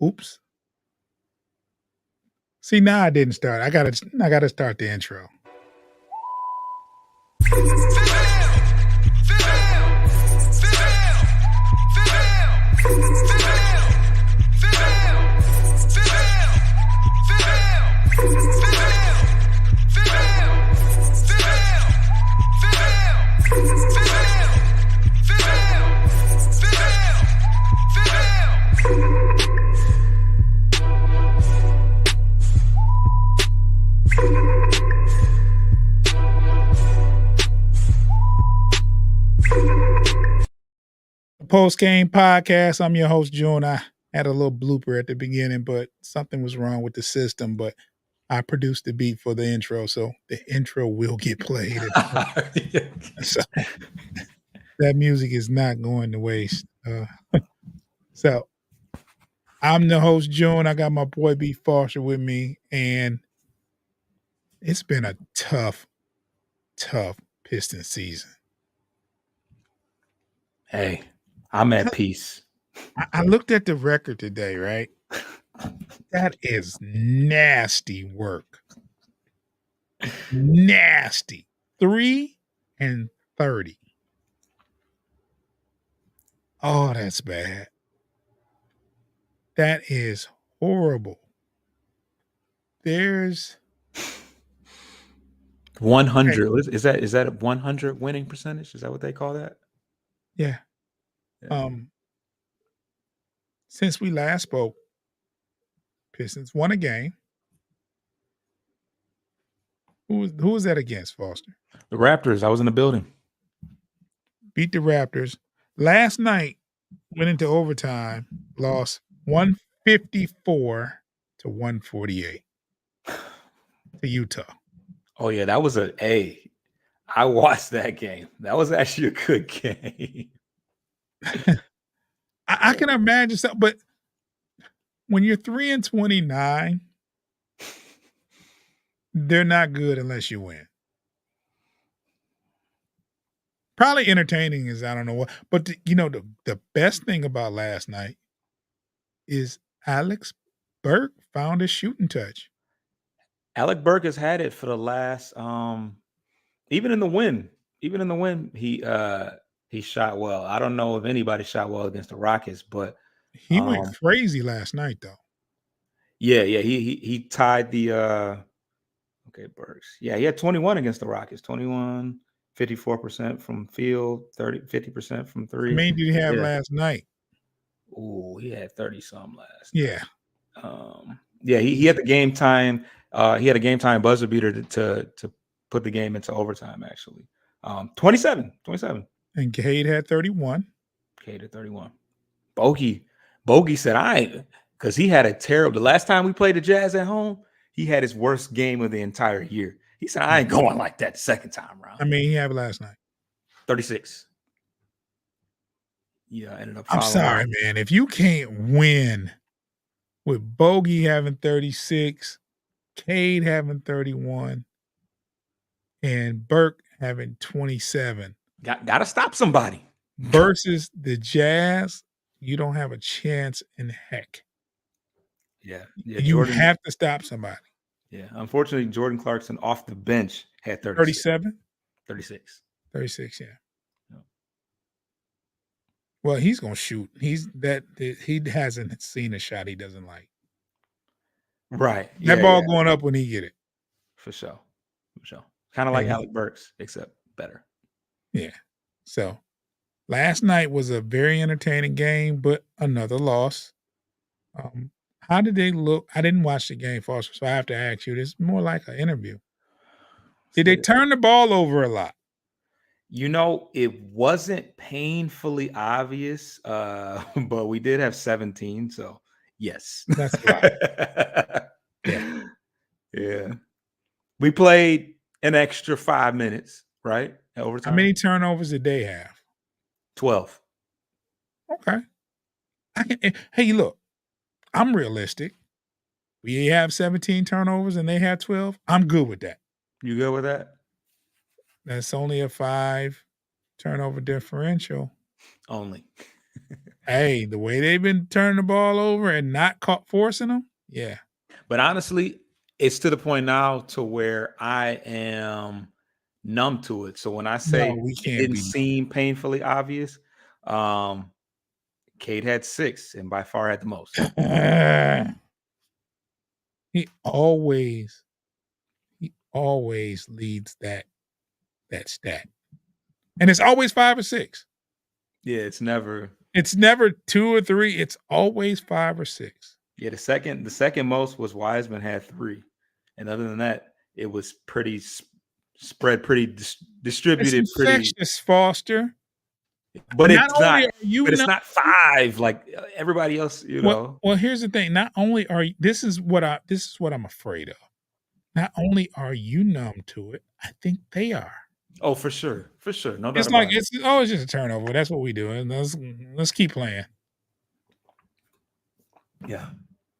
Oops. See, now I didn't start. I gotta start the intro. Post game podcast. I'm your host, June. I had a little blooper at the beginning, but something was wrong with the system. But I produced the beat for the intro, so the intro will get played. So that music is not going to waste. So I'm the host, June. I got my boy B Foster with me, and it's been a tough Piston season. Hey, I'm at peace. I looked at the record today, right? That is nasty work. Nasty. 3-30. Oh, that's bad. That is horrible. There's 100. Is that a 100 winning percentage? Is that what they call that? Yeah. Since we last spoke, Pistons won a game. Who was that against, Foster? The Raptors. I was in the building. Beat the Raptors. Last night, went into overtime, lost 154 to 148 to Utah. Oh, yeah, that was I watched that game. That was actually a good game. I can imagine something, but when you're 3-29, they're not good unless you win. Probably entertaining is I don't know what, but the best thing about last night is Alex Burke found his shooting touch. Alec Burke has had it for the last even in the win, he shot well. I don't know if anybody shot well against the Rockets, but he went crazy last night though. Yeah, he tied the Burks. Yeah, he had 21 against the Rockets. 21, 54% from field, 50% from three. How many did he have last night? Oh, he had 30-some last night. Yeah, he had the game time. He had a game time buzzer beater to put the game into overtime, actually. 27. And Cade had 31. Cade had 31. Bogey said, I ain't, because he had a terrible, the last time we played the Jazz at home, he had his worst game of the entire year. He said, I ain't going like that the second time around. I mean, he had last night. 36. Yeah, ended up I'm sorry, man. If you can't win with Bogey having 36, Cade having 31, and Burke having 27. Got to stop somebody. Versus the Jazz, you don't have a chance in heck. Yeah, you have to stop somebody. Yeah, unfortunately, Jordan Clarkson off the bench had 37? 36. 36, yeah. Well, he's going to shoot. He hasn't seen a shot he doesn't like. Right. That ball going up when he get it. For sure. Kind of like Alec Burks, except better. Yeah. So, last night was a very entertaining game, but another loss. How did they look? I didn't watch the game, Foster, so I have to ask you. This is more like an interview. Did they turn the ball over a lot? It wasn't painfully obvious, but we did have 17, so yes. That's a lot. Yeah. We played an extra 5 minutes, right? At overtime. How many turnovers did they have? 12. Okay. Hey, look, I'm realistic. We have 17 turnovers and they have 12. I'm good with that. You good with that? That's only a 5 turnover differential. Only. Hey, the way they've been turning the ball over and not forcing them, yeah. But honestly, it's to the point now to where I am numb to it. So when I No, say we it can't didn't be. seem painfully obvious, um, Cade had 6 and by far had the most. he always he always leads that stat. And it's always 5 or 6. Yeah, it's never. It's never 2 or 3, it's always 5 or 6. Yeah, the second most was Wiseman had 3, and other than that, it was pretty spread, pretty It's distributed, pretty. infectious, Foster. But Not it's only not. are you But it's not not 5 like everybody else. well, here's the thing, not only are you this is what I'm afraid of. Not only are you numb to it, I think they are. Oh, for sure, no doubt It's like about it. it's just a turnover. That's what we do. And let's keep playing. Yeah.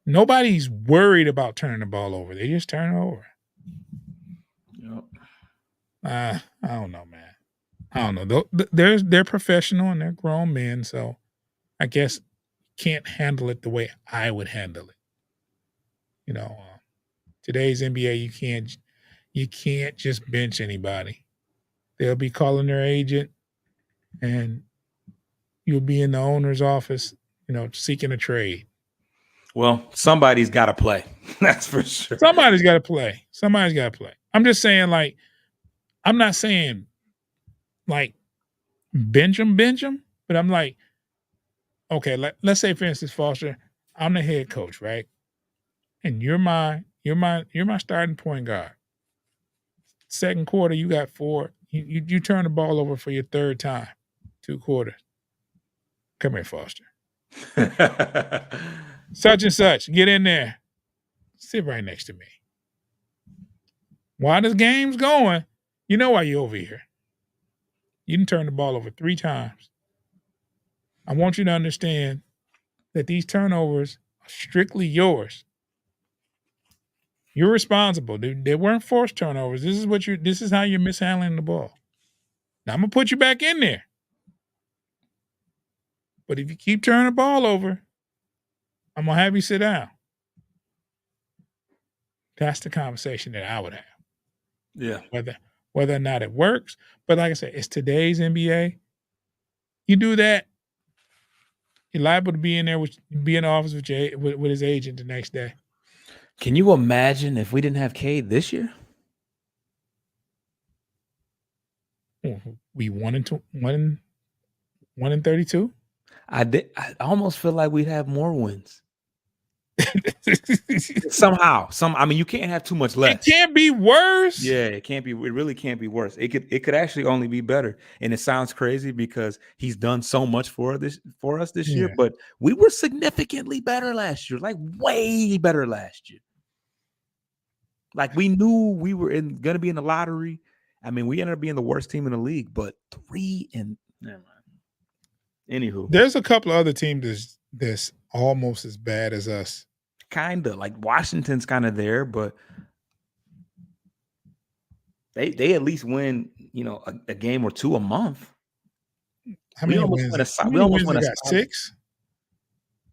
Nobody's worried about turning the ball over. They just turn it over. Yep. I don't know, man. I don't know. They're professional and they're grown men, so I guess can't handle it the way I would handle it. You know, today's NBA, you can't just bench anybody. They'll be calling their agent, and you'll be in the owner's office, seeking a trade. Well, somebody's got to play. That's for sure. Somebody's got to play. Somebody's got to play. I'm just saying, like, I'm not saying like bench them, but I'm like, okay, let's say for instance, Foster, I'm the head coach, right? And you're my starting point guard. Second quarter, you got 4. You turn the ball over for your third time, 2 quarters. Come here, Foster. Such and such, get in there. Sit right next to me. While this game's going, you know why you're over here. You didn't turn the ball over 3 times. I want you to understand that these turnovers are strictly yours. You're responsible. They weren't forced turnovers. This is how you're mishandling the ball. Now I'm gonna put you back in there. But if you keep turning the ball over, I'm gonna have you sit down. That's the conversation that I would have. Yeah. Whether or not it works. But like I said, it's today's NBA. You do that, you're liable to be in there be in the office with his agent the next day. Can you imagine if we didn't have Cade this year? We 1-32. I almost feel like we'd have more wins. Somehow. I mean, you can't have too much less. It can't be worse. Yeah, it can't be. It really can't be worse. It could actually only be better. And it sounds crazy because he's done so much for us this year, Yeah. but we were significantly better last year, like way better last year. Like we knew we were gonna be in the lottery. I mean, we ended up being the worst team in the league, but 3 and never mind. Anywho, There's a couple of other teams that's almost as bad as us. kinda like Washington's kind of there, but they at least win, a game or 2 a month. How We many almost wins? win How a. We many almost wins win they a. got? 6?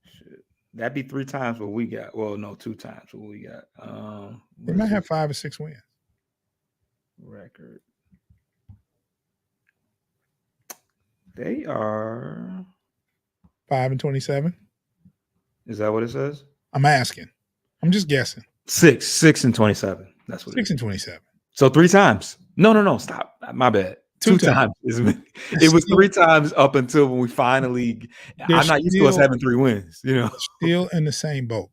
Shit. That'd be 3 times what we got. Well, no, 2 times what we got. They might have 5 or 6 wins. Record. They are 5-27. Is that what it says? I'm asking. I'm just guessing. 6 and 27. That's what 6 it is. and 27. So 3 times. No. Stop. My bad. 2 times. It was 3 times up until when we finally. I'm not used to us having 3 wins. Still in the same boat.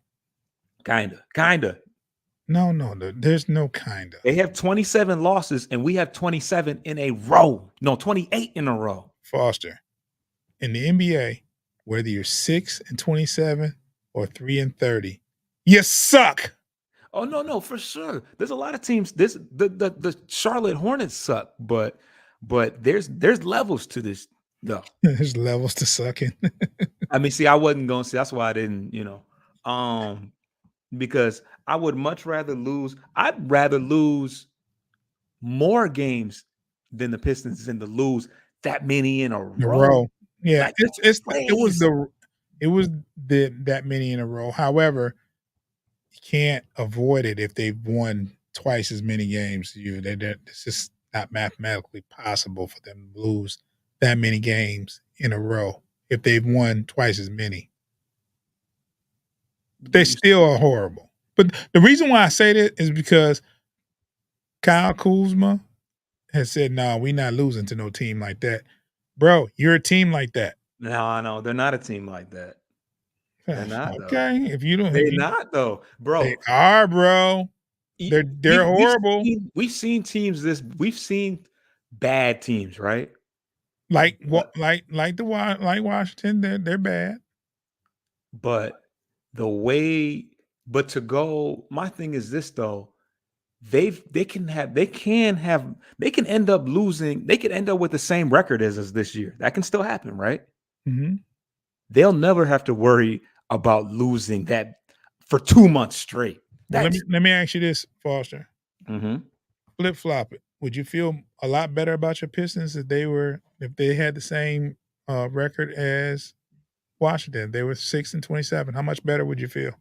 Kinda. No. There's no kinda. They have 27 losses, and we have 27 in a row. No, 28 in a row. Foster, in the NBA, whether you're 6 and 27 or 3 and 30, you suck. Oh no, for sure. There's a lot of teams. The Charlotte Hornets suck, but there's levels to this though. There's levels to sucking. I mean, see, I wasn't going to say that's why I didn't, because I would much rather lose. I'd rather lose more games than the Pistons than to lose that many in a row. Yeah, Like, that's crazy. it was that many in a row. However, you can't avoid it if they've won twice as many games as you. It's just not mathematically possible for them to lose that many games in a row if they've won twice as many. They You still are horrible. But the reason why I say that is because Kyle Kuzma has said, "No, we not losing to no team like that." Bro, you're a team like that. No, they're not a team like that. They're not, though. Okay, if They're you not, though. they Bro, are, bro. e They're horrible. we've seen teams we've seen bad teams, right? Like But what? Like Washington. They're bad. but the way but to go my thing is this, though. They can end up losing. They could end up with the same record as us this year. That can still happen, right? Mhm. They'll never have to worry about losing that for 2 months straight. Well, That's let me ask you this, Foster. Mhm. Flip flop it. Would you feel a lot better about your Pistons if they had the same record as Washington? They were 6-27. How much better would you feel?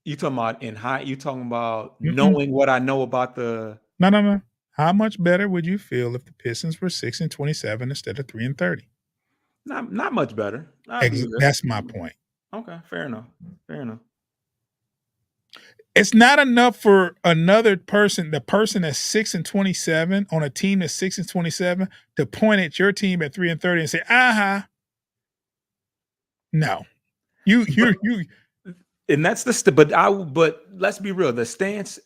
You talking about Mm-mm. knowing what I know about the No, no, no. How much better would you feel if the Pistons were 6-27 instead of 3-30? not much better. I'd be good. That's my point. Okay, fair enough. Fair enough. It's not enough for another person, the person that's 6-27 on a team that's 6-27, to point at your team at 3-30 and say, "Aha, no, But you." and that's but let's be real. The stance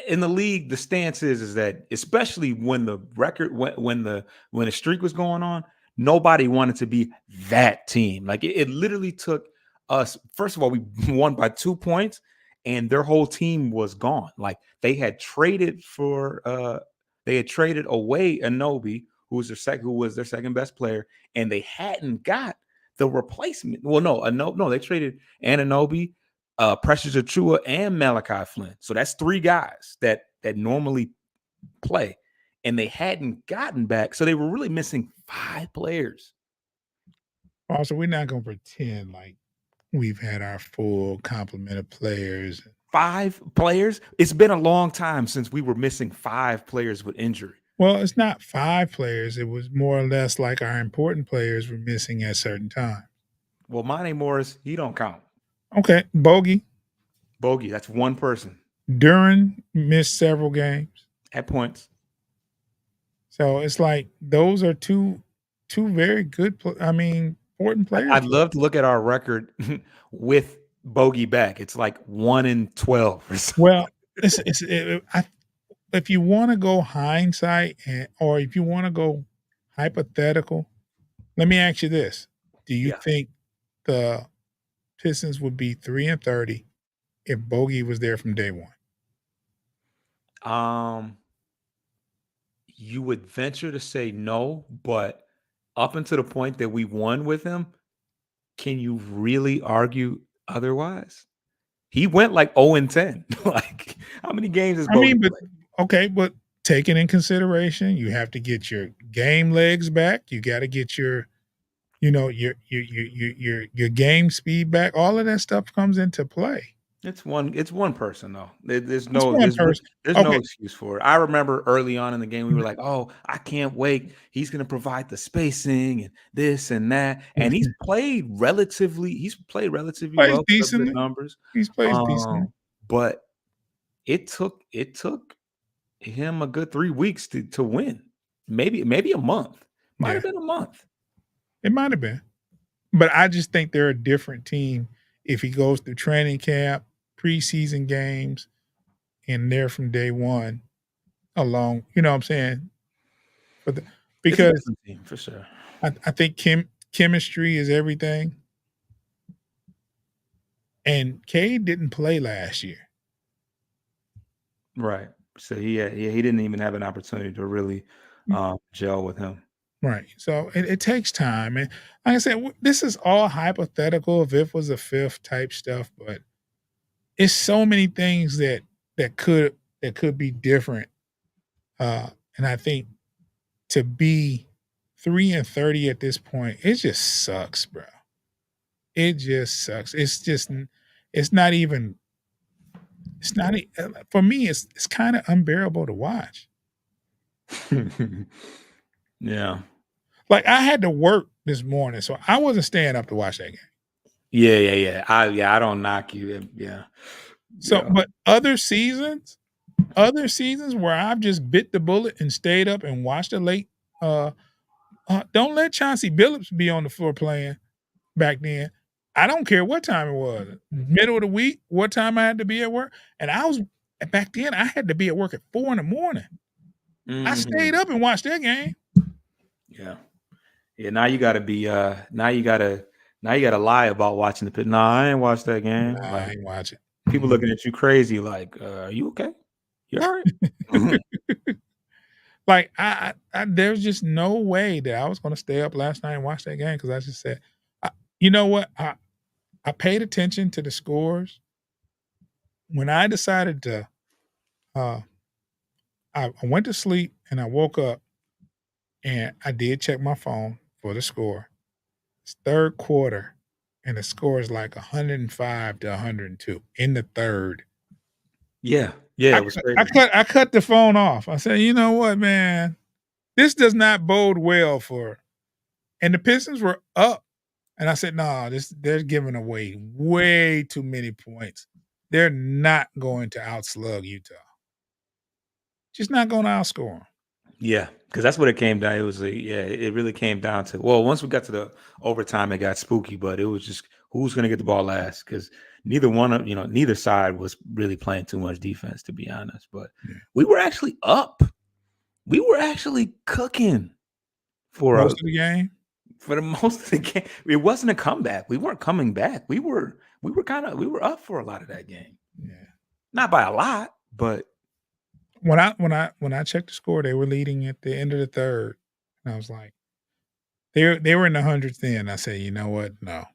in the league, the stance is that especially when the record when the streak was going on, nobody wanted to be that team. Like it literally took us. First of all, we won by 2 points, and their whole team was gone. Like they had traded away Anobi, who was their second best player, and they hadn't got the replacement. Well, no, they traded Ananobi, Precious Achua, and Malachi Flynn. So that's three guys that normally play, and they hadn't gotten back. So they were really missing five players. Also, we're not gonna pretend like we've had our full complement of players. Five players. It's been a long time since we were missing five players with injury. Well, it's not 5 players, it was more or less like our important players were missing at certain times. Well, Monte Morris, he don't count. Okay, Bogey, Bogey, that's one person Duran missed several games. at points. So it's like those are two very good important players I'd for us. love to look at our record with Bogey back. It's like 1-12 or something. Well, if you wanna go hindsight or if you wanna go hypothetical, let me ask you this. Do you Yeah. think the Pistons would be 3-30 if Bogey was there from day one? Um, you would venture to say no, but up until the point that we won with him, can you really argue otherwise? He went like 0-10. Like, how many games has I Bogey mean, but played? okay, but taking in consideration, you have to get your game legs back. You got to get your, your game speed back. All of that stuff comes into play. It's one person though. There's That's no one there's person. there's no Okay. excuse for it. I remember early on in the game, we were like, "Oh, I can't wait. He's gonna provide the spacing and this and that." And he's played relatively Plays well, put up good decently. numbers. He plays decently. But it took him a good 3 weeks to win. Maybe a month. Might Yeah, have been a month. it might have been, but I just think they're a different team if he goes through training camp, preseason games, and they're from day one along. You know what I'm saying? But It's a because different team for sure. I think chemistry is everything. And Cade didn't play last year. Right. So he didn't even have an opportunity to really Mm, gel with him. right. So it takes time. And like I said, this is all hypothetical if it was a fifth type stuff, but it's so many things that could be different. And I think to be 3-30 at this point. It just sucks, bro. It just sucks. It's not even it's not for me, it's kinda unbearable to watch. Yeah. Like, I had to work this morning, so I wasn't staying up to watch that game. Yeah. I don't knock you. Yeah. So, Yeah. but other seasons where I've just bit the bullet and stayed up and watched a late, uh, don't let Chauncey Billups be on the floor playing back then. I don't care what time it was, middle of the week, what time I had to be at work, and back then, I had to be at work at 4 in the morning. I stayed Mhm. up and watched that game. Yeah. Yeah, now you gotta lie about watching the pit. No, I ain't watched that game. Nah, I Like ain't watch it. people Mm-mm. looking at you crazy, like, are you okay? You all right? Mhm. Like, there's just no way that I was gonna stay up last night and watch that game because I just said, I you know what? I paid attention to the scores. When I decided to, uh I went to sleep and I woke up and I did check my phone for the score. It's 3rd quarter, and the score is like 105 to 102 in the 3rd. Yeah. Yeah, it was crazy. I cut the phone off. I said, "You know what, man? This does not bode well for," and the Pistons were up, and I said, "No, they're giving away way too many points. They're not going to outslug Utah. Just not gonna outscore 'em." Yeah, because that's what it came down. It was it really came down to, well, once we got to the overtime, it got spooky, but it was just who's gonna get the ball last because neither side was really playing too much defense, to be honest. But Yeah. we were actually up. We were actually cooking for a Most of the game? for the most of the game. It wasn't a comeback. We weren't coming back. We were up for a lot of that game. Yeah. Not by a lot, but When I checked the score, they were leading at the end of the 3rd, and I was like they were in the hundreds then. I said, "You know what? No."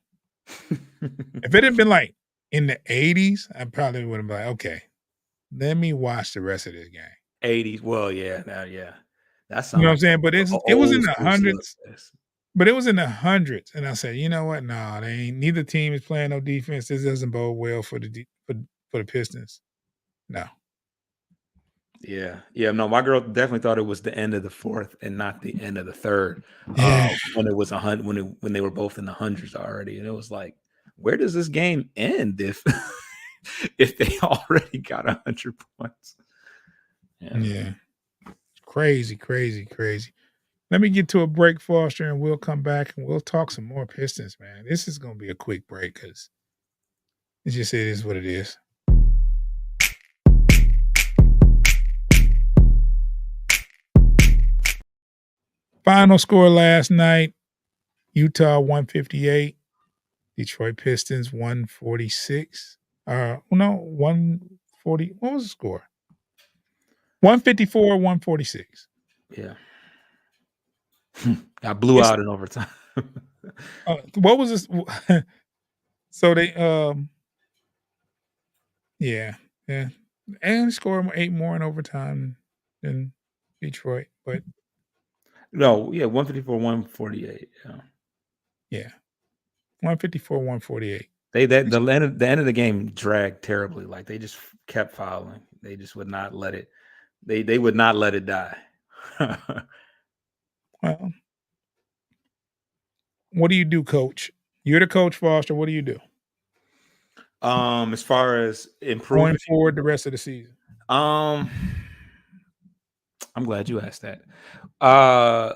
If it had been, like, in the 80s, I probably would've been like, "Okay, let me watch the rest of this game." 80s. Well, yeah, now, yeah. That You know sounds what like I'm saying? But a it was in old the school hundreds, slugfest. but it was in the hundreds, and I said, "You know what? No, they ain't neither team is playing no defense. This doesn't bode well for the for the Pistons." No. Yeah. Yeah, no, my girl definitely thought it was the end of the 4th and not the end of the 3rd, Yeah. when it was when they were both in the hundreds already, and it was like, where does this game end if if they already got 100 points? Yeah. Yeah. Crazy, crazy, crazy. Let me get to a break, Foster, and we'll come back and we'll talk some more Pistons, man. This is gonna be a quick break because it's just it is what it is. Final score last night: Utah 158, Detroit Pistons 146. No, 140. What was the score? 154, 146. Yeah. Got blew It's out in overtime. what was this? So they yeah, yeah, and score 8 more in overtime than Detroit, but No, yeah, 154, 148, yeah. yeah, 154, 148. They that the end of the game dragged terribly, like, they just kept fouling. They just would not let it they would not let it die. Well, what do you do, coach? You're the coach, Foster. What do you do As far as going improving, forward the rest of the season? um, I'm glad you asked that. Uh,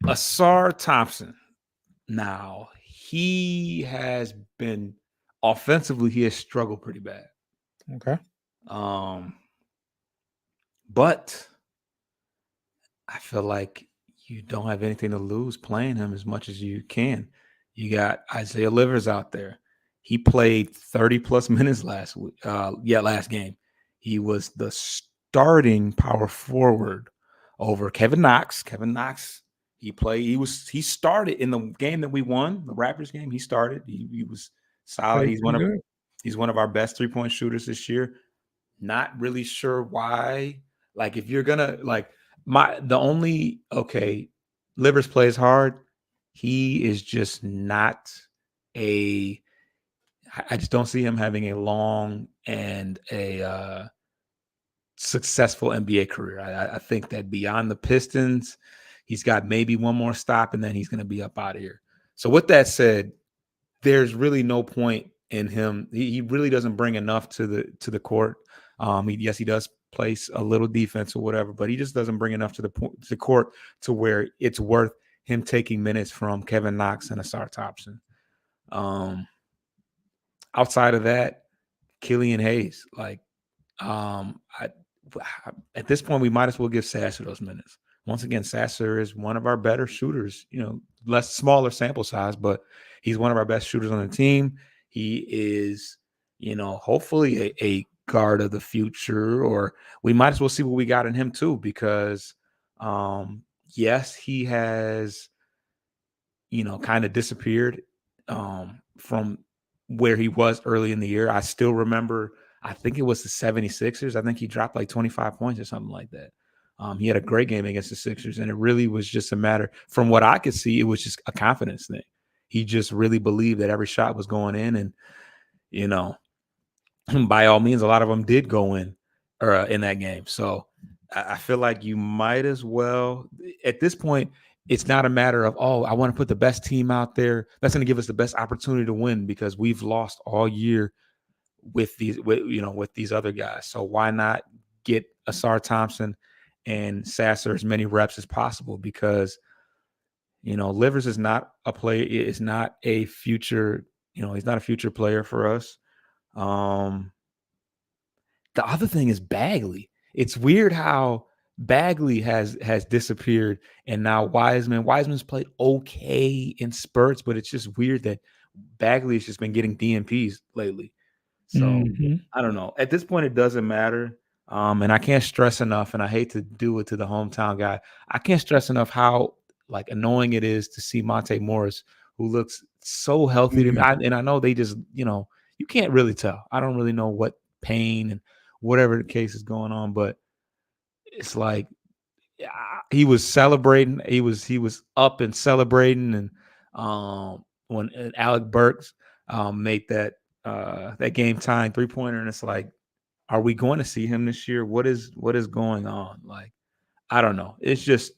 Asar Thompson. Now, he has been offensively, he has struggled pretty bad. Okay. Um, but I feel like you don't have anything to lose playing him as much as you can. You got Isaiah Livers out there. He played 30 plus minutes last week. Last game. He was the starting power forward over Kevin Knox. Kevin Knox, he started in the game that we won, the Raptors game. He started. He was solid. Played pretty good. He's one of our best 3-point shooters this year. Not really sure why. Like, if you're gonna like my the only okay. Livers plays hard. He is just not a. I just don't see him having a long and a successful NBA career. I think that beyond the Pistons, he's got maybe one more stop, and then he's going to be up out of here. So with that said, there's really no point in him. He really doesn't bring enough to the court. Yes, he does place a little defense or whatever, but he just doesn't bring enough to the court to where it's worth him taking minutes from Kevin Knox and Asar Thompson. Outside of that, Killian Hayes, like I at this point we might as well give Sasser those minutes. Once again, Sasser is one of our better shooters. Less smaller sample size, but he's one of our best shooters on the team. He is, hopefully a guard of the future, or we might as well see what we got in him too, because yes, he has, kind of disappeared from where he was early in the year. I still remember, I think it was the 76ers. I think he dropped like 25 points or something like that. He had a great game against the Sixers, and it really was just a matter, from what I could see, it was just a confidence thing. He just really believed that every shot was going in, and, by all means, a lot of them did go in in that game. So I feel like you might as well, at this point, it's not a matter of, oh, I want to put the best team out there. That's going to give us the best opportunity to win, because we've lost all year with these other guys. So why not get Asar Thompson and Sasser as many reps as possible? Because Livers is not a player. Is not a future. He's not a future player for us. The other thing is Bagley. It's weird how Bagley has disappeared, and now Wiseman's played okay in spurts, but it's just weird that Bagley has just been getting DNPs lately. So I don't know. At this point, it doesn't matter. And I can't stress enough, and I hate to do it to the hometown guy, I can't stress enough how annoying it is to see Monte Morris, who looks so healthy to me. And I know they just, you can't really tell. I don't really know what pain and whatever the case is going on, but it's like he was celebrating. He was up and celebrating, and when Alec Burks made that game tying 3-pointer, and it's like, are we going to see him this year? What is going on? I don't know. It's just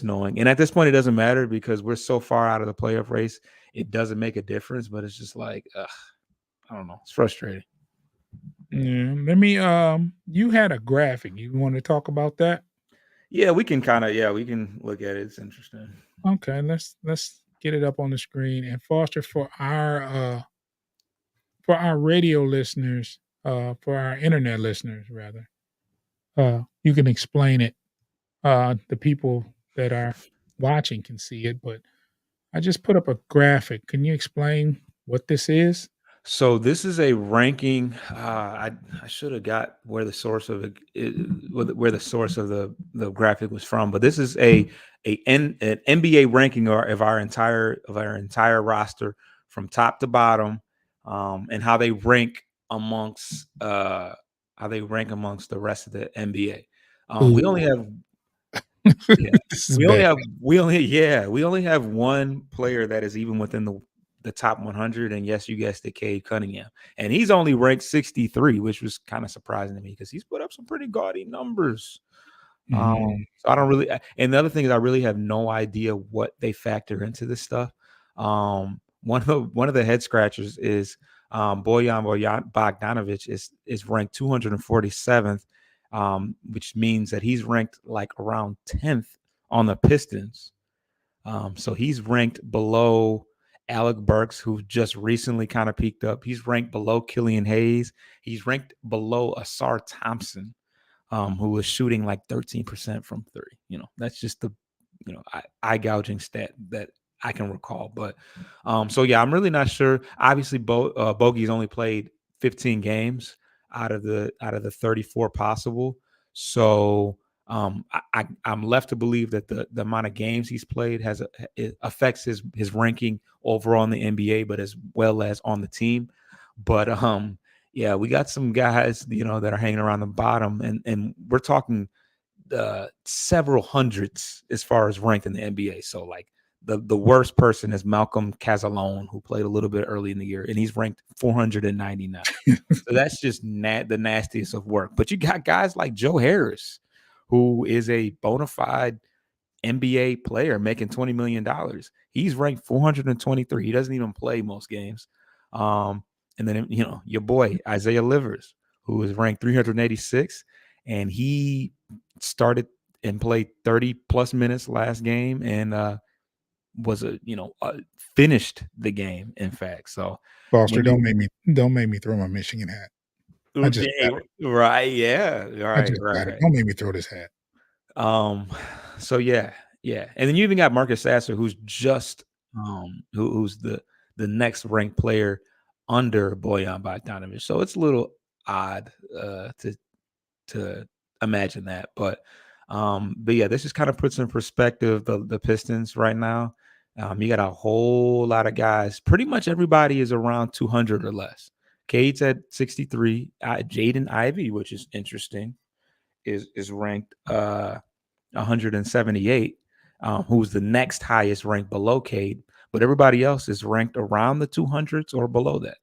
knowing. And at this point, it doesn't matter because we're so far out of the playoff race. It doesn't make a difference, but it's just like, I don't know. It's frustrating. Yeah. Let me you had a graphic. You want to talk about that? Yeah, we can we can look at it. It's interesting. Okay, let's get it up on the screen. And Foster, for our radio listeners, for our internet listeners rather, you can explain it. The people that are watching can see it, but I just put up a graphic. Can you explain what this is? So this is a ranking. I should have got where the source of where the source of the graphic was from, but this is an NBA ranking of our entire roster from top to bottom, and how they rank amongst the rest of the NBA. We only have yeah. This is bad. We only have one player that is even within the top 100, and yes, you guessed it, Cade Cunningham, and he's only ranked 63, which was kind of surprising to me because he's put up some pretty gaudy numbers. So I don't really, and the other thing is I really have no idea what they factor into this stuff. One of the head scratchers is Bojan Bogdanovic is ranked 247th, which means that he's ranked like around 10th on the Pistons. So he's ranked below Alec Burks, who just recently kind of peaked up. He's ranked below Killian Hayes. He's ranked below Asar Thompson, who was shooting like 13% from three. That's just the, eye gouging stat that I can recall. But so yeah, I'm really not sure. Obviously, Bogey's only played 15 games out of the 34 possible. So I'm left to believe that the amount of games he's played it affects his ranking overall in the NBA, but as well as on the team. But yeah, we got some guys that are hanging around the bottom, and we're talking several hundreds as far as ranked in the NBA. So like the worst person is Malcolm Casalone, who played a little bit early in the year, and he's ranked 499. So that's just the nastiest of work. But you got guys like Joe Harris, who is a bona fide NBA player making $20 million. He's ranked 423. He doesn't even play most games. And then, your boy, Isaiah Livers, who is ranked 386, and he started and played 30 plus minutes last game and was finished the game, in fact. So Foster, when you don't make me throw my Michigan hat. I just got it. right, yeah, I right, just got it. right. Don't make me throw this hat. So yeah. And then you even got Marcus Sasser, who's just who's the next ranked player under Bojan Bogdanovic. So it's a little odd to imagine that. But yeah, this just kind of puts in perspective the Pistons right now. You got a whole lot of guys. Pretty much everybody is around 200 or less. Cade's at 63. Jaden Ivey, which is interesting, is ranked 178, who's the next highest ranked below Cade, but everybody else is ranked around the 200s or below that.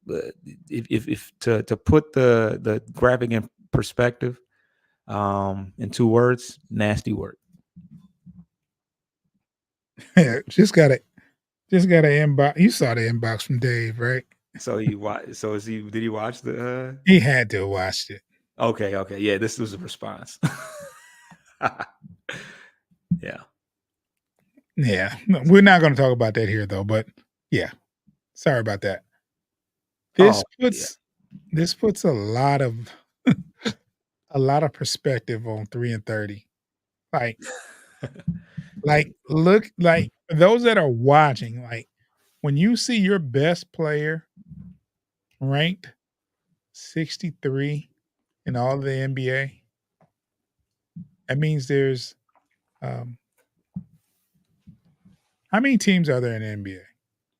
But if to put the graphic in perspective, in 2 words, nasty work. Just got an inbox. You saw the inbox from Dave, right? So did he watch the He had to have watched it. Okay. Yeah, this was a response. Yeah. Yeah. No, we're not going to talk about that here though, but yeah. Sorry about that. This puts a lot of perspective on 3 and 30. Look, those that are watching, when you see your best player ranked 63 in all of the NBA, that means there's how many teams are there in the NBA?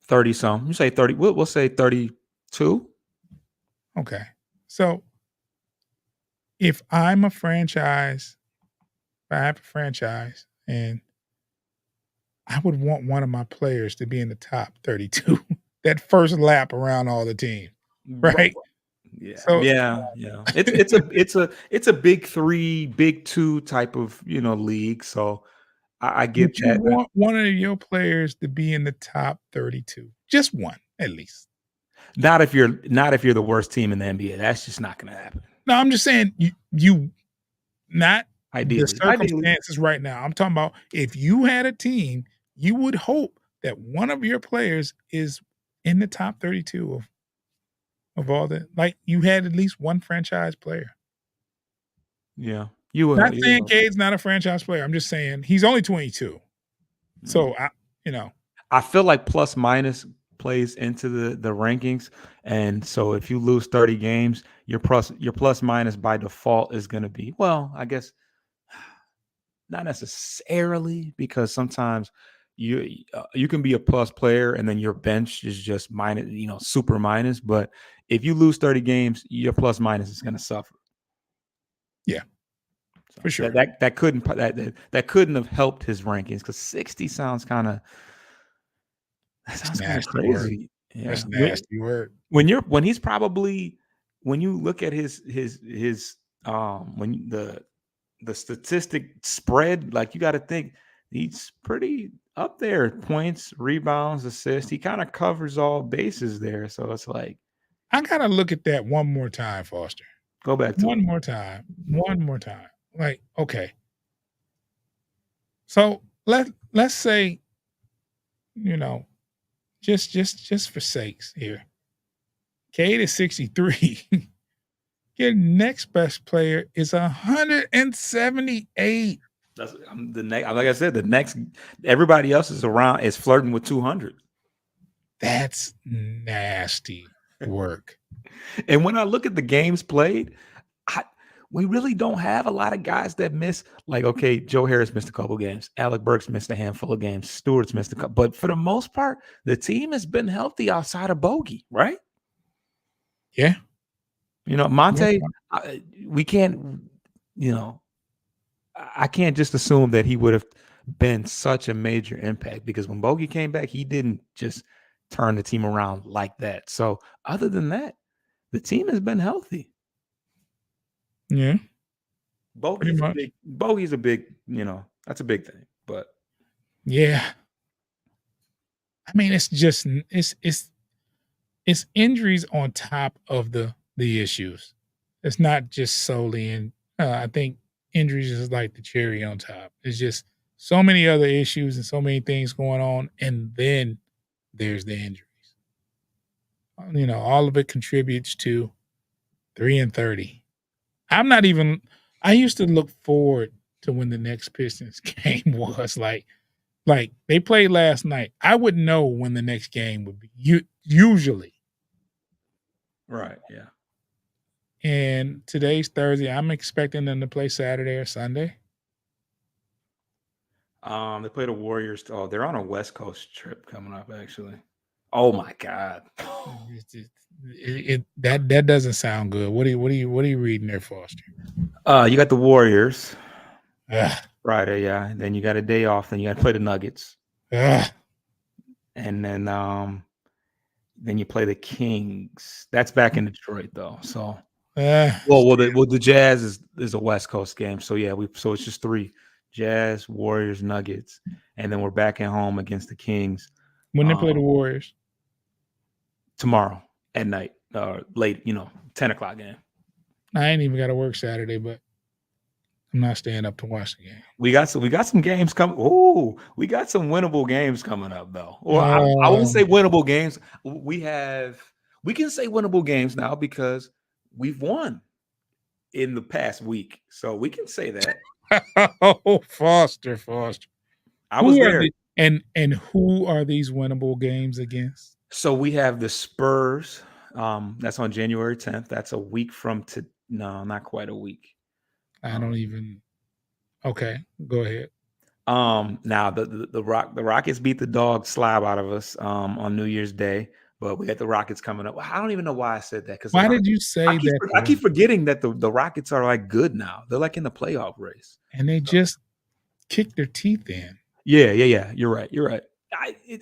30 some. You say 30. We'll say 32. Okay. So if I'm a franchise, if I have a franchise, and I would want one of my players to be in the top 32, that first lap around all the teams, right? Yeah. So Yeah. It's a big 3, big 2 type of league. So I get would you that. want one of your players to be in the top 32? Just one, at least. Not if you're the worst team in the NBA. That's just not going to happen. No, I'm just saying you not Ideally. the circumstances right now. I'm talking about if you had a team, you would hope that one of your players is in the top 32 of all the you had at least one franchise player. Yeah. You would. Not saying Cade's not a franchise player. I'm just saying he's only 22. So I feel like plus minus plays into the rankings, and so if you lose 30 games, your plus minus by default is going to be, well, I guess not necessarily, because sometimes you can be a plus player and then your bench is just minus, super minus. But if you lose 30 games, your plus minus is going to suffer. Yeah, so for sure. That couldn't have helped his rankings, because 60 sounds kind of crazy. Yeah. That's nasty word. When you look at his when the statistic spread, you got to think he's pretty up there. Points, rebounds, assists. He kind of covers all bases there. So it's like, I gotta look at that one more time, Foster. Go back to one more time. Okay. So let's say, just for sakes here, Cade is 63. Your next best player is 178. That's the next. Like I said, the next, everybody else is flirting with 200. That's nasty work. And when I look at the games played, we really don't have a lot of guys that miss. Okay, Joe Harris missed a couple games. Alec Burks missed a handful of games. Stewart's missed a couple. But for the most part, the team has been healthy outside of Bogey, right? Yeah. Monte, we can't you know, I can't just assume that he would have been such a major impact because when Bogey came back, he didn't just turn the team around like that. So other than that, the team has been healthy. Yeah, Bogey pretty is a much. big Bogey's a big, that's a big thing. But Yeah. I mean, it's just it's injuries on top of the issues. It's not just solely in. I think injuries is like the cherry on top. It's just so many other issues and so many things going on, and then there's the injuries. All of it contributes to 3-30. I'm not even. I used to look forward to when the next Pistons game was like they played last night. I would know when the next game would be. Usually. right, yeah. And today's Thursday. I'm expecting them to play Saturday or Sunday. They play the Warriors. Oh, they're on a West Coast trip coming up, actually. Oh my God. That doesn't sound good. What are you reading there, Foster? You got the Warriors Ugh, Friday, yeah. And then you got a day off. Then you got to play the Nuggets, ugh, and then you play the Kings. That's back in Detroit though. So the Jazz is a West Coast game. So yeah, so it's just three: Jazz, Warriors, Nuggets, and then we're back at home against the Kings when they play the Warriors. tomorrow at night, late, 10 o'clock game. I ain't even got to work Saturday, but I'm not staying up to watch the game. We got some games coming. Oh, we got some winnable games coming up though. Or I wouldn't say winnable games. We can say winnable games now because we've won in the past week. So we can say that. Oh, Foster. I was there. And who are these winnable games against? So we have the Spurs. That's on January 10th. That's a week from no, not quite a week. I don't even. Okay, go ahead. Now the Rockets beat the dog slab out of us on New Year's Day, but we got the Rockets coming up. I don't even know why I said that because Why did you say that? I keep forgetting that the Rockets are like good now. They're like in the playoff race, and they just kicked their teeth in. Yeah. You're right.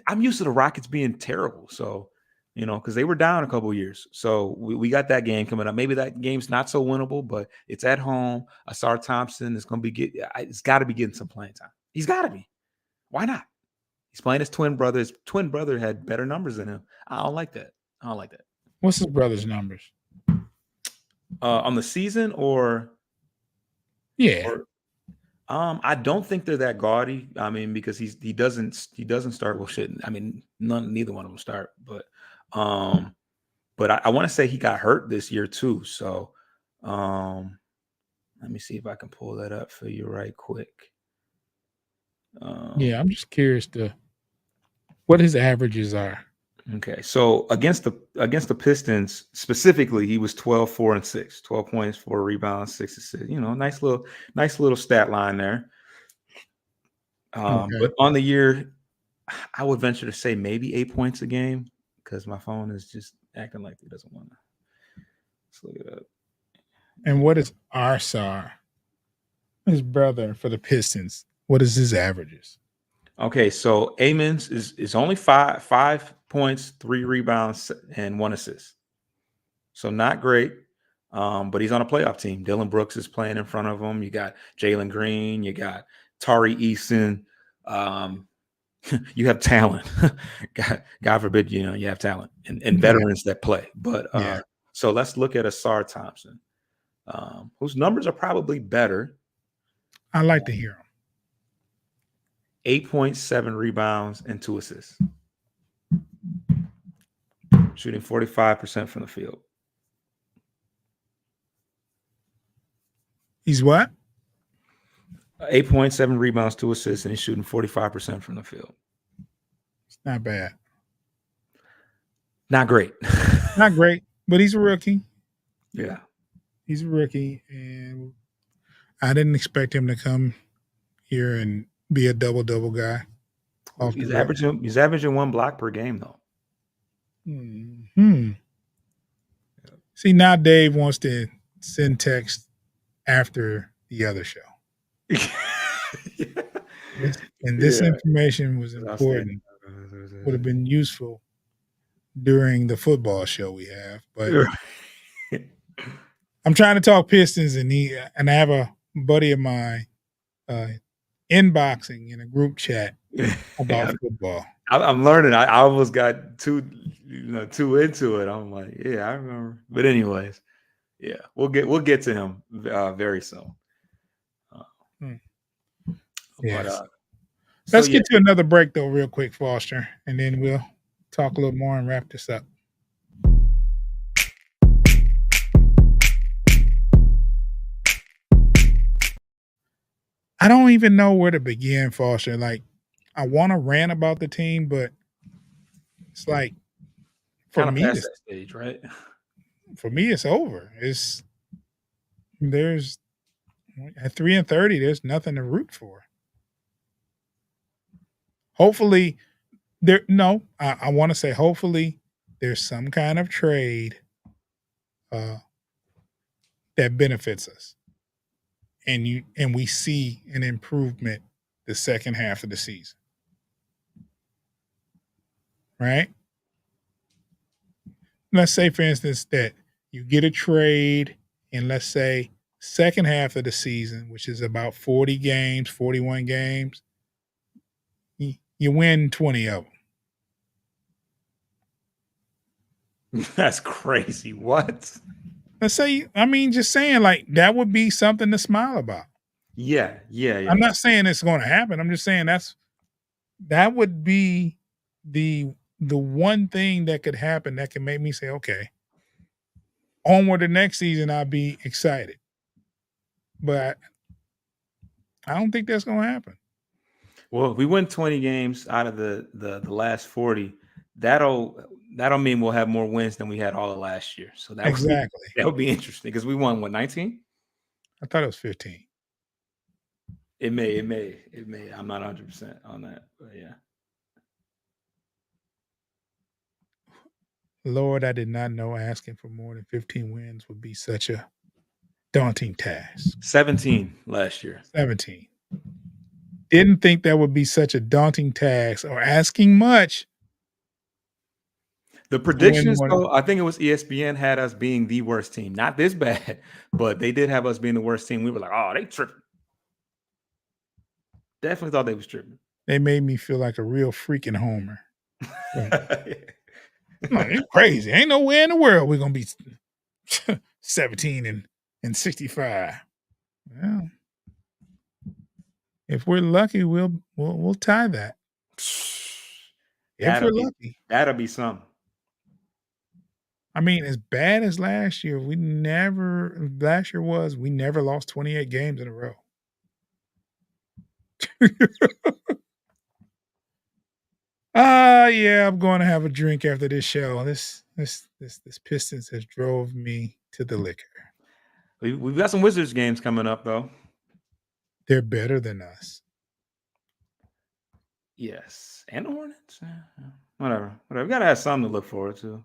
I'm used to the Rockets being terrible, so because they were down a couple of years. So we got that game coming up. Maybe that game's not so winnable, but it's at home. Asar Thompson is going to be it's got to be getting some playing time. He's got to be. Why not? He's playing his twin brother. His twin brother had better numbers than him. I don't like that. What's his brother's numbers? On the season or yeah. I don't think they're that gaudy. I mean, because he doesn't start. Well, shit. I mean, neither one of them start. But I want to say he got hurt this year too. So let me see if I can pull that up for you right quick. Yeah, I'm just curious to what his averages are. Okay, so against the Pistons specifically, he was 12, 4, and 6, 12 points, 4 rebounds, 6 assists. Nice little stat line there. Okay. But on the year, I would venture to say maybe 8 points a game because my phone is just acting like it doesn't want to. Let's look it up. And what is Arsar, his brother, for the Pistons? What is his averages? Okay, so Amons is only 5 points, 3 rebounds, and 1 assist. So not great, but he's on a playoff team. Dylan Brooks is playing in front of him. You got Jalen Green. You got Tari Eason. You have talent. God forbid, you have talent and veterans that play. But so let's look at Asar Thompson, whose numbers are probably better. I like to hear him. 8.7 rebounds and 2 assists. Shooting 45% from the field. He's what? 8.7 rebounds, 2 assists, and he's shooting 45% from the field. It's not bad. Not great. Not great, but he's a rookie. Yeah. He's a rookie, and I didn't expect him to come here and be a double-double guy. He's averaging 1 block per game, though. See, now Dave wants to send text after the other show. Yeah. This Yeah. information was It's outstanding. important, would have been useful during the football show we have, but I'm trying to talk Pistons, and I have a buddy of mine uh, inboxing in a group chat about Yeah, football. I'm learning. I almost got too into it. I'm like, yeah, I remember. But anyways, yeah, we'll get to him very soon. Uh, Hmm. but Yes. so Let's yeah, get to another break though, real quick, Foster, and then we'll talk a little more and wrap this up. I don't even know where to begin, Foster. Like, I want to rant about the team, but it's like for kind of me, past it's that stage, right? it's over. There's at 3-30, there's nothing to root for. Hopefully, there. No, I want to say hopefully there's some kind of trade uh, that benefits us, and we see an improvement the second half of the season, right? Let's say, for instance, that you get a trade in, let's say, second half of the season, which is about 40 games, 41 games, you win 20 of them. That's crazy. What? Let's say, I mean, just saying, like, that would be something to smile about. Yeah, yeah, yeah, I'm yeah. not saying it's going to happen. I'm just saying that would be the one thing that could happen that can make me say, okay, onward the next season, I'll be excited. But I don't think that's going to happen. Well, if we win 20 games out of the last 40, that'll mean we'll have more wins than we had all of last year. So that would be Exactly. that would be interesting because we won what 19? I thought it was 15. It may. I'm not 100% on that, but yeah. Lord, I did not know asking for more than 15 wins would be such a daunting task. 17 last year. 17. Didn't think that would be such a daunting task or asking much The to win predictions, more. though, I think it was ESPN had us being the worst team. Not this bad, but they did have us being the worst team. We were like, oh, they tripping. Definitely thought they was tripping. They made me feel like a real freaking homer. Like, no, you're crazy. Ain't no way in the world we're gonna be 17 and 65. Well, if we're lucky, we'll tie that. If that'll we're be lucky. that'll be something. I mean, as bad as last year, we never lost 28 games in a row. Yeah, I'm going to have a drink after this show. This Pistons has drove me to the liquor. We've got some Wizards games coming up, though. They're better than us. Yes, and the Hornets. Whatever. We gotta have something to look forward to.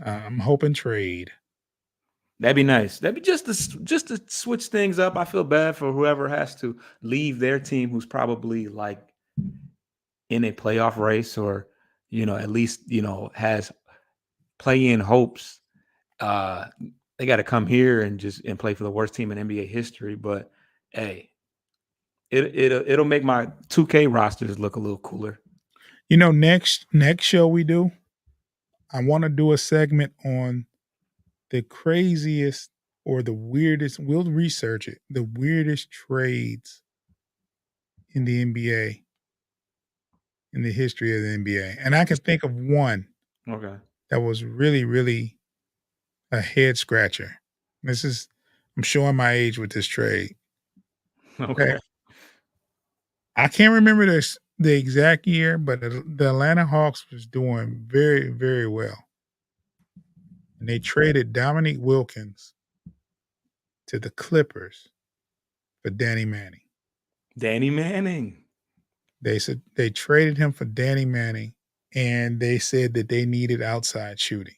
I'm hoping trade. That'd be nice. That'd be just to switch things up. I feel bad for whoever has to leave their team, who's probably like in a playoff race, or at least has play-in hopes. Uh, they got to come here and play for the worst team in NBA history. But hey, it'll make my 2K rosters look a little cooler. Next show we do, I want to do a segment on the craziest or the weirdest. We'll research it. The weirdest trades in the NBA, in the history of the NBA, and I can think of one Okay. that was really, really a head scratcher. I'm showing my age with this trade. Okay. Okay. I can't remember the exact year, but the Atlanta Hawks was doing very, very well. And they traded Dominique Wilkins to the Clippers for Danny Manning. Danny Manning. They said they traded him for Danny Manning, and they said that they needed outside shooting.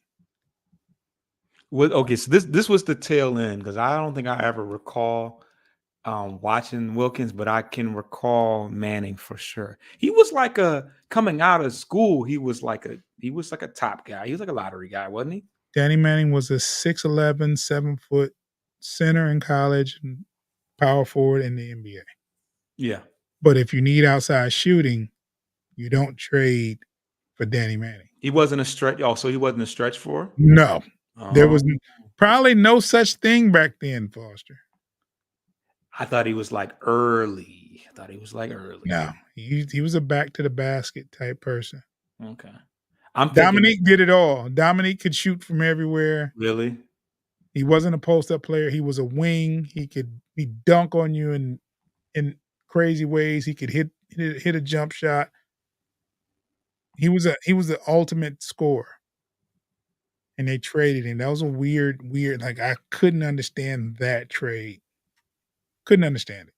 Okay, so this was the tail end because I don't think I ever recall watching Wilkins, but I can recall Manning for sure. He was like a coming out of school. He was like a top guy. He was like a lottery guy, wasn't he? Danny Manning was a 6'11", 7-foot center in college and power forward in the NBA. Yeah. But if you need outside shooting, you don't trade for Danny Manning. He wasn't a stretch. Also, he wasn't a stretch for. No, there Oh, was probably no such thing back then, Foster. I thought he was like early. I thought he was like early. No, he was a back to the basket type person. Okay. I'm thinking Dominique did it all. Dominique could shoot from everywhere. really. He wasn't a post up player. He was a wing. He dunk on you in crazy ways. He could hit a jump shot. He was the ultimate scorer. And they traded him. That was a weird, like I couldn't understand that trade. Couldn't understand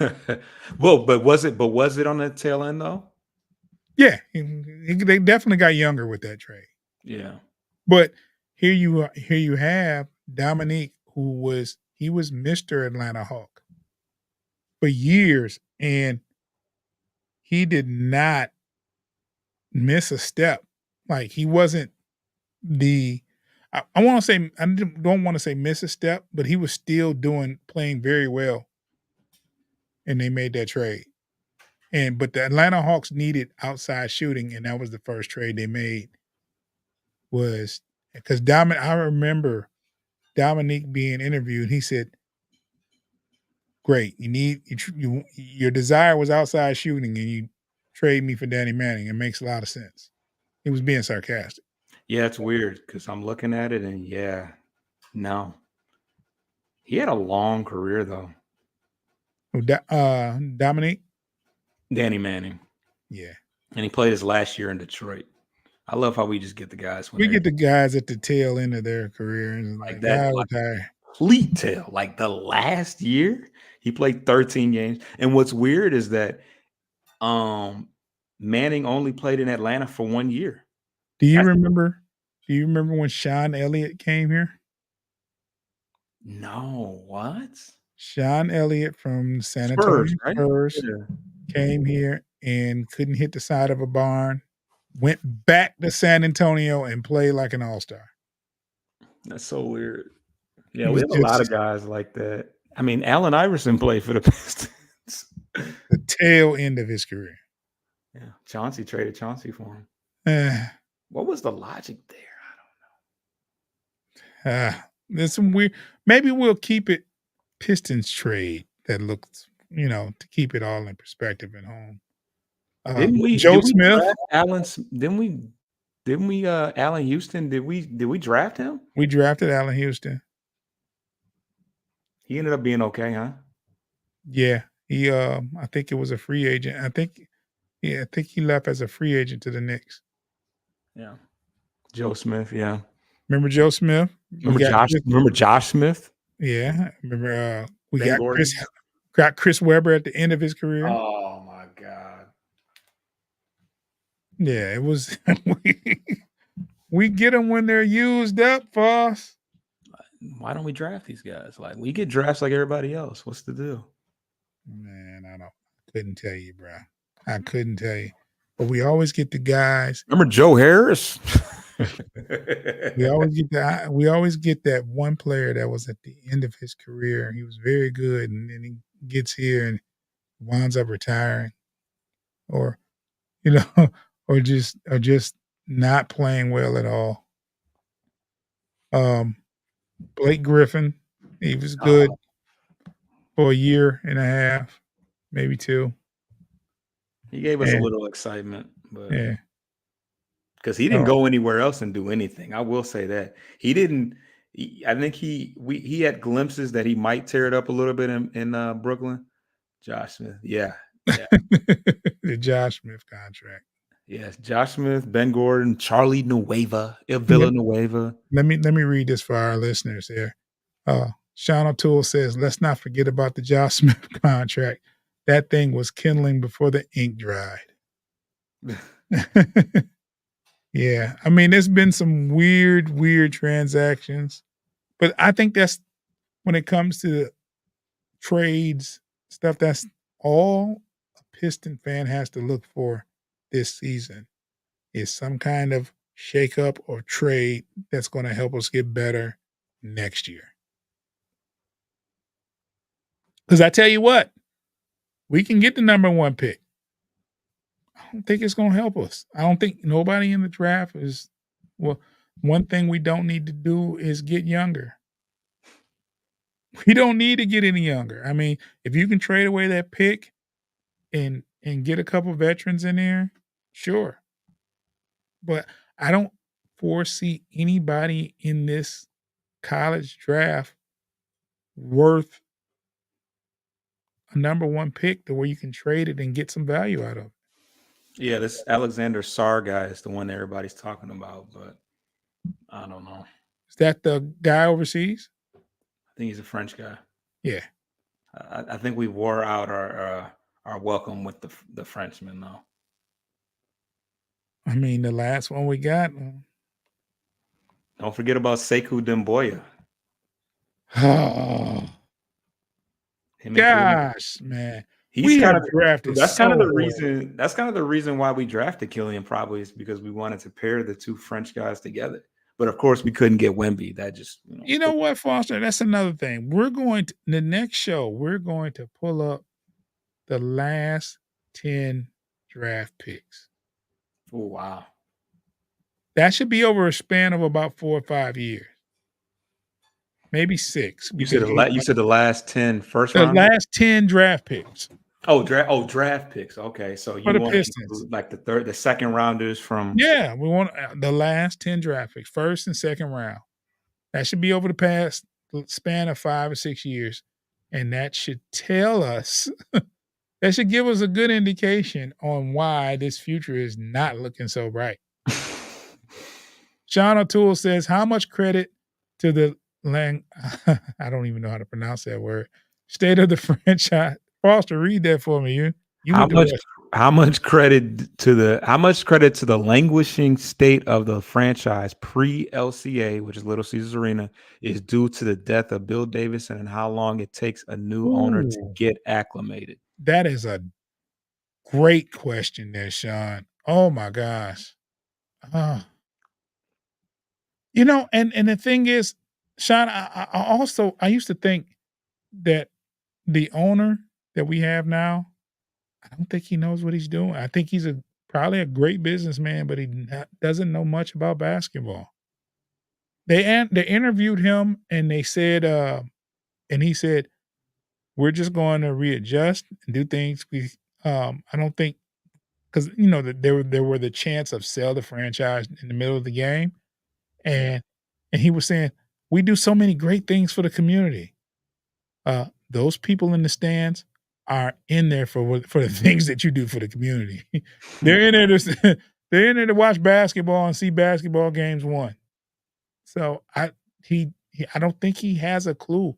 it. Well, but was it on the tail end though? Yeah, they definitely got younger with that trade. Yeah. But here you have Dominique, he was Mr. Atlanta Hawk for years, and he did not miss a step. Like he wasn't the I want to say I don't want to say miss a step, but he was still playing very well, and they made that trade. But the Atlanta Hawks needed outside shooting, and that was the first trade they made. Was because I remember Dominique being interviewed. He said, "Great, your desire was outside shooting, and you trade me for Danny Manning. It makes a lot of sense." He was being sarcastic. Yeah, it's weird because I'm looking at it and yeah, no. He had a long career though. Dominique, Danny Manning. yeah, And he played his last year in Detroit. I love how we just get the guys when we they're get the guys at the tail end of their career and like like, that, like retire. complete tail. Like the last year, he played 13 games. And what's weird is that um Manning only played in Atlanta for 1 year. Do you That's remember? Do you remember when Sean Elliott came here? no, what? Sean Elliott from San Spurs, Antonio right? Spurs Yeah. came here and couldn't hit the side of a barn. Went back to San Antonio and played like an all-star. That's so weird. He Yeah, we was have a lot just of guys like that. I mean, Allen Iverson played for the Pistons. the tail end of his career. Yeah, Chauncey traded Chauncey for him. Uh, What was the logic there? there's some weird. Maybe we'll keep it Pistons trade that looks, to keep it all in perspective at home. Didn't we Joe did we Smith, draft didn't we Allen Houston? Did we draft him? we drafted Allen Houston. He ended up being okay, huh? Yeah, I think it was a free agent. I think he left as a free agent to the Knicks. Yeah. Joe Smith, yeah. Remember Joe Smith? We got Remember Josh Smith? Yeah, remember we Ben got Gordon? Chris Webber at the end of his career. Oh my God. Yeah, it was we get them when they're used up, boss. Why don't we draft these guys? Like we get drafts like everybody else. What's the deal? Man, couldn't tell you, bro. I couldn't tell you. But we always get the guys. Remember Joe Harris? We always get that one player that was at the end of his career. He was very good, and then he gets here and winds up retiring, or or just not playing well at all. Blake Griffin, he was good for a year and a half, maybe two. He gave us a Yeah. little excitement, but Yeah. because he didn't go anywhere else and do anything. I will say that he didn't. I think he had glimpses that he might tear it up a little bit in Brooklyn. Josh Smith, yeah, The Josh Smith contract. yes, Josh Smith, Ben Gordon, Charlie Nueva, Let, Villanueva. let me read this for our listeners here. Sean O'Toole says, "Let's not forget about the Josh Smith contract. That thing was kindling before the ink dried." Yeah. I mean, there's been some weird transactions, but I think that's when it comes to trades, stuff that's all a Piston fan has to look for this season is some kind of shakeup or trade that's going to help us get better next year. Because I tell you what, we can get the number one pick. I don't think it's going to help us. I don't think nobody in the draft is. Well, one thing we don't need to do is get younger. We don't need to get any younger. I mean, if you can trade away that pick and get a couple veterans in there, sure. But I don't foresee anybody in this college draft worth a number one pick to where you can trade it and get some value out of it. Yeah, this Alexander Sarr guy is the one that everybody's talking about, but I don't know. Is that the guy overseas? I think he's a French guy. Yeah. I think we wore out our welcome with the Frenchman though. I mean, the last one we got. Don't forget about Sekou Demboya. Oh, Him and Killian. gosh, man. He's We kind have of drafted that's so kind of the horrible. reason. That's kind of the reason why we drafted Killian. Probably is because we wanted to pair the two French guys together. But of course, we couldn't get Wemby. That just You know what, Foster? That's another thing. We're going to the next show, we're going to pull up the last 10 draft picks. oh wow. That should be over a span of about 4 or 5 years. Maybe 6 You said because you you said the last 10 first the rounders? last 10 draft picks Draft picks. Okay, so for you the want to Pistons. include like the second rounders from Yeah, we want the last 10 draft picks, first and second round. That should be over the past span of 5 or 6 years, and that should tell us that should give us a good indication on why this future is not looking so bright. Sean O'Toole says, "How much credit to the I don't even know how to pronounce that word. State of the franchise." Foster, read that for me. You how with the much Rush. how much credit to the languishing state of the franchise pre LCA, which is Little Caesars Arena, is due to the death of Bill Davidson and how long it takes a new owner to Ooh, get acclimated. that is a great question there, Sean. Oh my gosh. Ah. And the thing is, Sean, I also I used to think that the owner that we have now, I don't think he knows what he's doing. I think he's probably a great businessman, but doesn't know much about basketball. They interviewed him and they said, and he said, "We're just going to readjust and do things." I don't think because that there were the chance of sell the franchise in the middle of the game, Yeah. and he was saying, "We do so many great things for the community. Those people in the stands are in there for the things that you do for the community. They're in there to they're in there to watch basketball and see basketball games won." So I don't think he has a clue.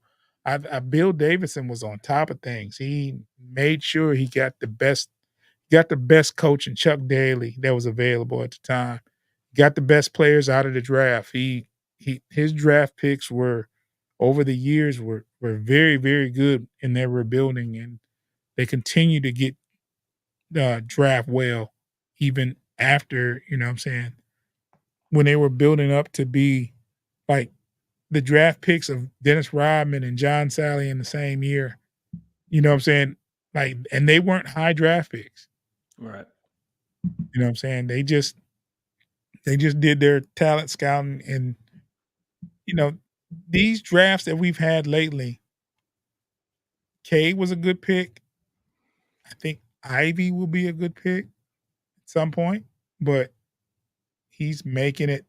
Bill Davidson was on top of things. He made sure he got the best coach in Chuck Daly that was available at the time. Got the best players out of the draft. His draft picks were over the years were very, very good in their rebuilding, and they continue to get draft well even after, what I'm saying, when they were building up to be like the draft picks of Dennis Rodman and John Sally in the same year. You know what I'm saying? Like, and they weren't high draft picks. Right. You know what I'm saying? They just did their talent scouting, and you know these drafts that we've had lately. Cade was a good pick. I think Ivy will be a good pick at some point, but he's making it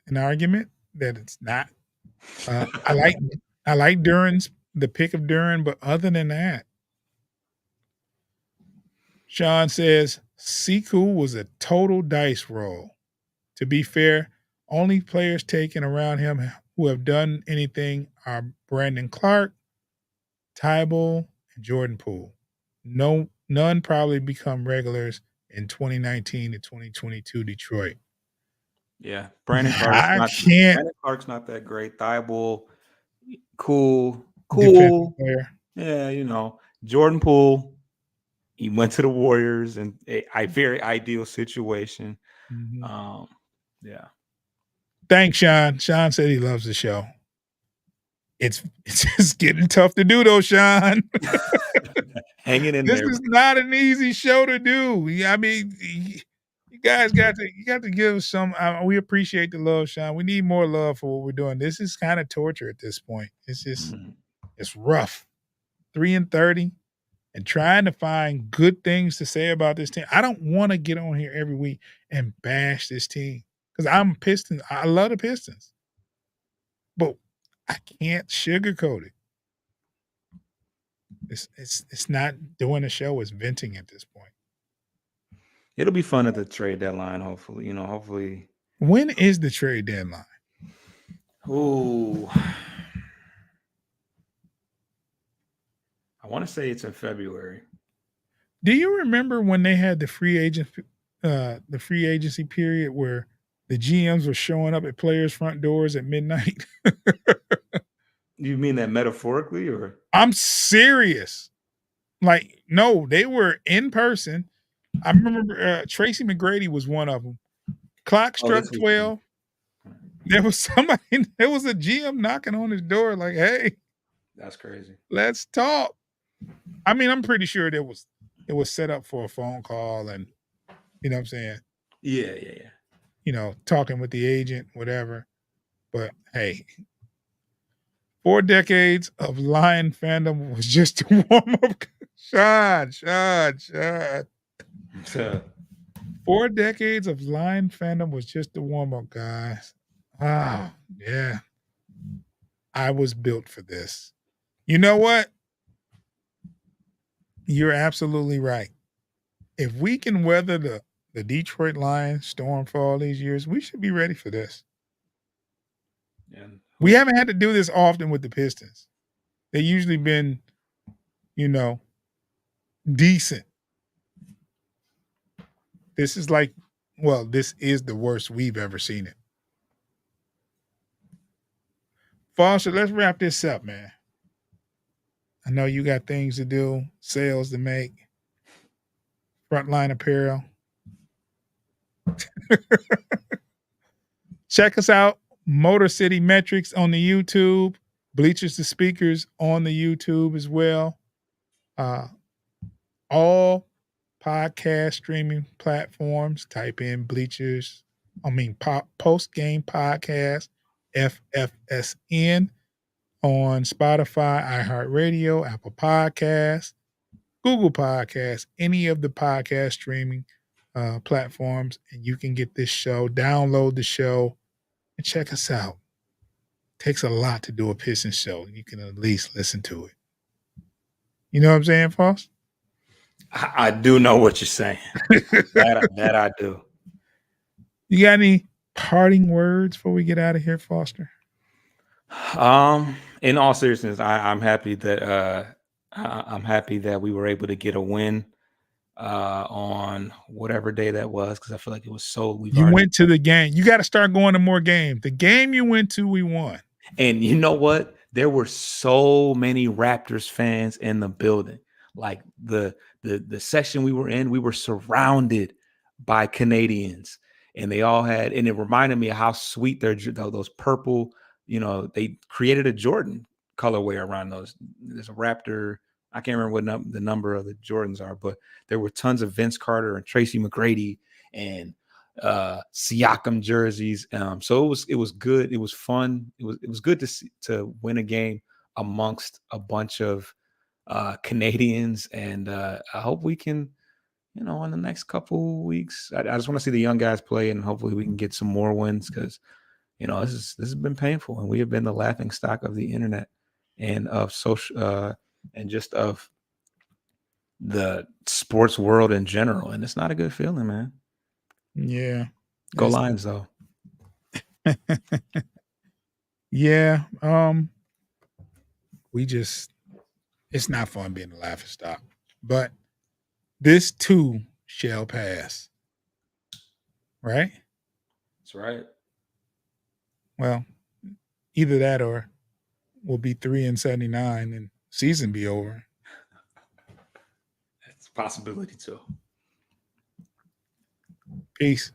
an argument that it's not. I like the pick of Duran, but other than that, Sean says Siku was a total dice roll. To be fair, only players taken around him who have done anything are Brandon Clark, Tybal, and Jordan Poole. None probably become regulars in 2019 to 2022 Detroit. Yeah, Brandon I can't Clark's not that great. Thibault, cool, defensive cool. player. Yeah, Jordan Poole. He went to the Warriors in a very ideal situation. Mhm. Um, yeah. Thanks, Sean. Sean said he loves the show. It's just getting tough to do though, Sean. Hanging in This there. is not an easy show to do. I mean, you guys got to give us some. We appreciate the love, Sean. We need more love for what we're doing. This is kind of torture at this point. It's just Mhm. it's rough. 3-30, and trying to find good things to say about this team. I don't want to get on here every week and bash this team because I'm Pistons. I love the Pistons, but I can't sugarcoat it. It's not doing a show. It's venting at this point. It'll be fun at the trade deadline, hopefully. Hopefully. When is the trade deadline? Ooh. I want to say it's in February. Do you remember when they had the free agency period where the GMs were showing up at players' front doors at midnight? You mean that metaphorically or? I'm serious. Like, no, they were in person. I remember Tracy McGrady was one of them. Clock Oh, struck this was 12. There was somebody, there was a GM knocking on his door, like, hey, that's crazy. let's talk. I mean, I'm pretty sure it was set up for a phone call and you know what I'm saying? Yeah. Talking with the agent, whatever. But hey, 4 decades of Lion fandom was just a warm up. Sean. 4 decades of Lion fandom was just a warm up, guys. Oh, yeah. I was built for this. You know what? You're absolutely right. If we can weather the Detroit Lions storm for all these years, we should be ready for this. And We haven't had to do this often with the Pistons. They've usually been, decent. This is this is the worst we've ever seen it. Foster, let's wrap this up, man. I know you got things to do, sales to make, frontline apparel. Check us out, Motor City Metrics on the YouTube, Bleachers to Speakers on the YouTube as well. All podcast streaming platforms. Type in Post Game Podcast, FFSN on Spotify, iHeartRadio, Apple Podcasts, Google Podcasts, any of the podcast streaming platforms, and you can get this show, download the show, and check us out. It takes a lot to do a Pistons show. You can at least listen to it. You know what I'm saying, Foss? I do know what you're saying. that I do. You got any parting words before we get out of here, Foster? In all seriousness, I'm happy that we were able to get a win on whatever day that was because I feel like it was so Went to the game. You got to start going to more games. The game you went to, we won. And you know what? There were so many Raptors fans in the building. Like the session we were in, we were surrounded by Canadians, and they all had, and it reminded me of how sweet those purple. They created a Jordan colorway around those. There's a Raptor. I can't remember what the number of the Jordans are, but there were tons of Vince Carter and Tracy McGrady and Siakam jerseys. So it was good. It was fun. It was good to win a game amongst a bunch of Canadians, and I hope we can, in the next couple weeks. I just want to see the young guys play, and hopefully we can get some more wins because this has been painful, and we have been the laughing stock of the internet and of social and just of the sports world in general, and it's not a good feeling, man. Yeah. Go Lions, though. Yeah. It's not fun being a laughing stock. But this too shall pass. Right? That's right. Well, either that or we'll be 3-79 and season be over. That's a possibility too. Peace.